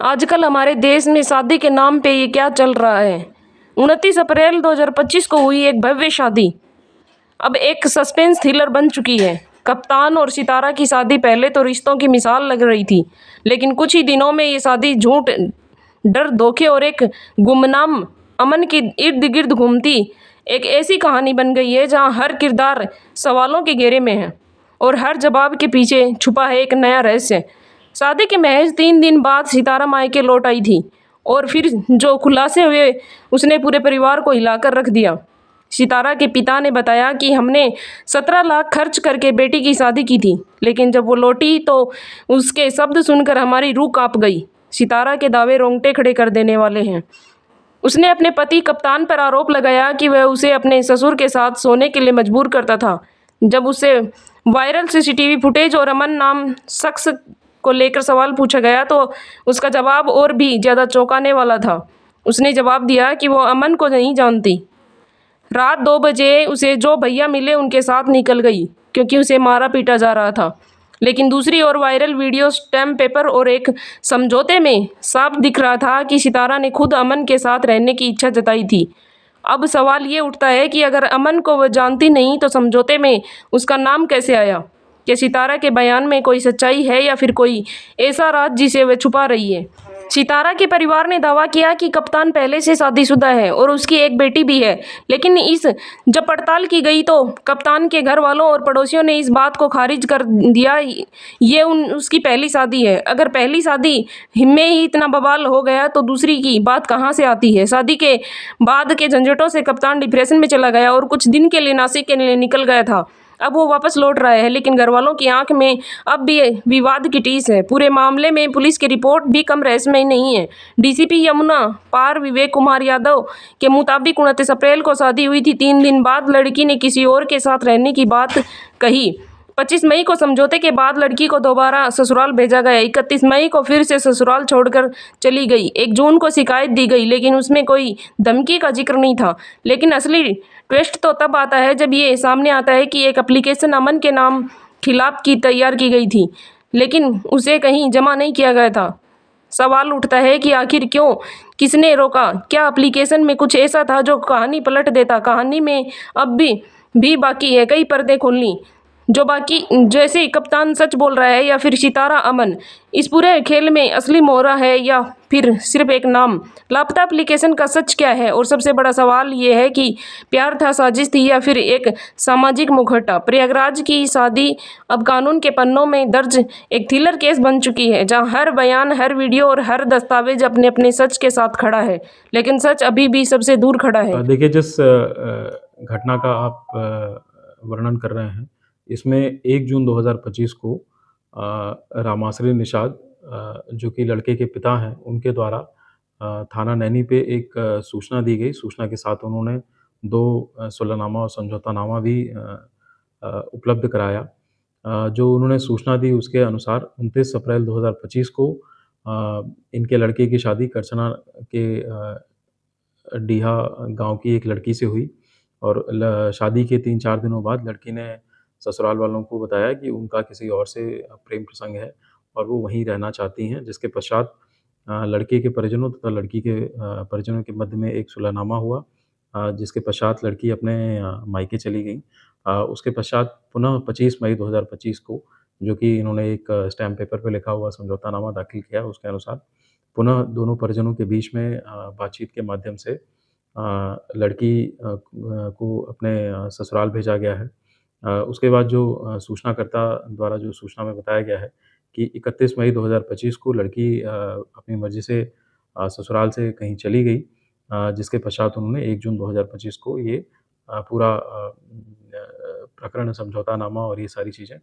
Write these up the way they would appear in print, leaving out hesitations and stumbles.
आजकल हमारे देश में शादी के नाम पे ये क्या चल रहा है। 29 अप्रैल 2025 को हुई एक भव्य शादी अब एक सस्पेंस थ्रिलर बन चुकी है। कप्तान और सितारा की शादी पहले तो रिश्तों की मिसाल लग रही थी, लेकिन कुछ ही दिनों में ये शादी झूठ, डर, धोखे और एक गुमनाम अमन के इर्द गिर्द घूमती एक ऐसी कहानी बन गई है जहां हर किरदार सवालों के घेरे में है और हर जवाब के पीछे छुपा है एक नया रहस्य। शादी के महज 3 दिन बाद सितारा मायके लौट आई थी और फिर जो खुलासे हुए उसने पूरे परिवार को हिलाकर रख दिया। सितारा के पिता ने बताया कि हमने 17 लाख खर्च करके बेटी की शादी की थी, लेकिन जब वो लौटी तो उसके शब्द सुनकर हमारी रूह कांप गई। सितारा के दावे रोंगटे खड़े कर देने वाले हैं। उसने अपने पति कप्तान पर आरोप लगाया कि वह उसे अपने ससुर के साथ सोने के लिए मजबूर करता था। जब उससे वायरल सीसीटीवी फुटेज और अमन नाम शख्स को लेकर सवाल पूछा गया तो उसका जवाब और भी ज़्यादा चौंकाने वाला था। उसने जवाब दिया कि वो अमन को नहीं जानती। रात 2 बजे उसे जो भैया मिले उनके साथ निकल गई क्योंकि उसे मारा पीटा जा रहा था। लेकिन दूसरी ओर वायरल वीडियो, स्टैम्प पेपर और एक समझौते में साफ दिख रहा था कि सितारा ने खुद अमन के साथ रहने की इच्छा जताई थी। अब सवाल ये उठता है कि अगर अमन को वह जानती नहीं तो समझौते में उसका नाम कैसे आया? क्या सितारा के बयान में कोई सच्चाई है या फिर कोई ऐसा राज जिसे वह छुपा रही है? सितारा के परिवार ने दावा किया कि कप्तान पहले से शादीशुदा है और उसकी एक बेटी भी है, लेकिन जब पड़ताल की गई तो कप्तान के घर वालों और पड़ोसियों ने इस बात को खारिज कर दिया। ये उसकी पहली शादी है। अगर पहली शादी में ही इतना बवाल हो गया तो दूसरी की बात कहाँ से आती है? शादी के बाद के झंझटों से कप्तान डिप्रेशन में चला गया और कुछ दिन के लिए नासिक के लिए निकल गया था। अब वो वापस लौट रहा है, लेकिन घरवालों की आंख में अब भी विवाद की टीस है। पूरे मामले में पुलिस की रिपोर्ट भी कम रहस्यमय नहीं है। डीसीपी यमुना पार विवेक कुमार यादव के मुताबिक 29 अप्रैल को शादी हुई थी। 3 दिन बाद लड़की ने किसी और के साथ रहने की बात कही। 25 मई को समझौते के बाद लड़की को दोबारा ससुराल भेजा गया। 31 मई को फिर से ससुराल छोड़कर चली गई। 1 जून को शिकायत दी गई, लेकिन उसमें कोई धमकी का जिक्र नहीं था। लेकिन असली ट्विस्ट तो तब आता है जब ये सामने आता है कि एक एप्लीकेशन अमन के नाम खिलाफ की तैयार की गई थी, लेकिन उसे कहीं जमा नहीं किया गया था। सवाल उठता है कि आखिर क्यों, किसने रोका? क्या एप्लीकेशन में कुछ ऐसा था जो कहानी पलट देता? कहानी में अब भी बाकी है कई पर्दे खोलनी, जो बाकी जैसे कप्तान सच बोल रहा है या फिर सितारा अमन इस पूरे खेल में असली मोहरा है या फिर सिर्फ एक नाम? लापता एप्लीकेशन का सच क्या है? और सबसे बड़ा सवाल ये है कि प्यार था, साजिश थी या फिर एक सामाजिक मुखौटा? प्रयागराज की शादी अब कानून के पन्नों में दर्ज एक थ्रिलर केस बन चुकी है, जहां हर बयान, हर वीडियो और हर दस्तावेज अपने अपने सच के साथ खड़ा है, लेकिन सच अभी भी सबसे दूर खड़ा है। देखिए, जिस घटना का आप वर्णन कर रहे हैं, इसमें 1 जून 2025 को रामाश्री निषाद, जो कि लड़के के पिता हैं, उनके द्वारा थाना नैनी पे एक सूचना दी गई। सूचना के साथ उन्होंने 2 सुलहनामा और समझौतानामा भी उपलब्ध कराया। जो उन्होंने सूचना दी उसके अनुसार 29 अप्रैल 2025 को इनके लड़के की शादी करछना के डीहा गाँव की एक लड़की से हुई और शादी के 3-4 दिनों बाद लड़की ने ससुराल वालों को बताया कि उनका किसी और से प्रेम प्रसंग है और वो वहीं रहना चाहती हैं। जिसके पश्चात लड़के के परिजनों तथा लड़की के परिजनों के मध्य में एक सुलहनामा हुआ, जिसके पश्चात लड़की अपने मायके चली गई। उसके पश्चात पुनः 25 मई 2025 को, जो कि इन्होंने एक स्टैम्प पेपर पे लिखा हुआ समझौतानामा दाखिल किया, उसके अनुसार पुनः दोनों परिजनों के बीच में बातचीत के माध्यम से लड़की को अपने ससुराल भेजा गया है। उसके बाद जो सूचनाकर्ता द्वारा जो सूचना में बताया गया है कि 31 मई 2025 को लड़की अपनी मर्ज़ी से ससुराल से कहीं चली गई, जिसके पश्चात उन्होंने 1 जून 2025 को ये पूरा प्रकरण, समझौतानामा और ये सारी चीज़ें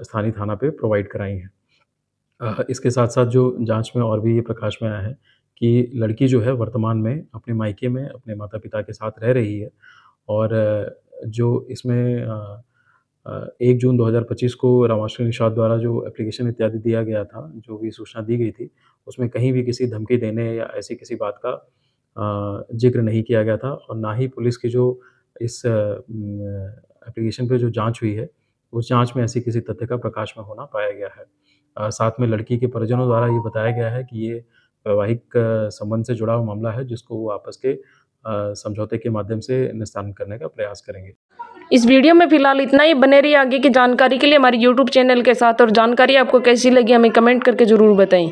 स्थानीय थाना पे प्रोवाइड कराई हैं। इसके साथ-साथ जो जाँच में और भी ये प्रकाश में आया है कि लड़की जो है वर्तमान में अपने मायके में अपने माता-पिता के साथ रह रही है और जो इसमें 1 जून 2025 को रामाश्री निषाद द्वारा जो एप्लीकेशन इत्यादि दिया गया था, जो भी सूचना दी गई थी, उसमें कहीं भी किसी धमकी देने या ऐसी किसी बात का ज़िक्र नहीं किया गया था और ना ही पुलिस की जो इस एप्लीकेशन पे जो जाँच हुई है, उस जाँच में ऐसी किसी तथ्य का प्रकाश में होना पाया गया है। साथ में लड़की के परिजनों द्वारा ये बताया गया है कि ये वैवाहिक संबंध से जुड़ा हुआ मामला है, जिसको वो आपस के समझौते के माध्यम से निस्तारण करने का प्रयास करेंगे। इस वीडियो में फिलहाल इतना ही। बने रहिए आगे की जानकारी के लिए हमारे यूट्यूब चैनल के साथ, और जानकारी आपको कैसी लगी हमें कमेंट करके ज़रूर बताएं।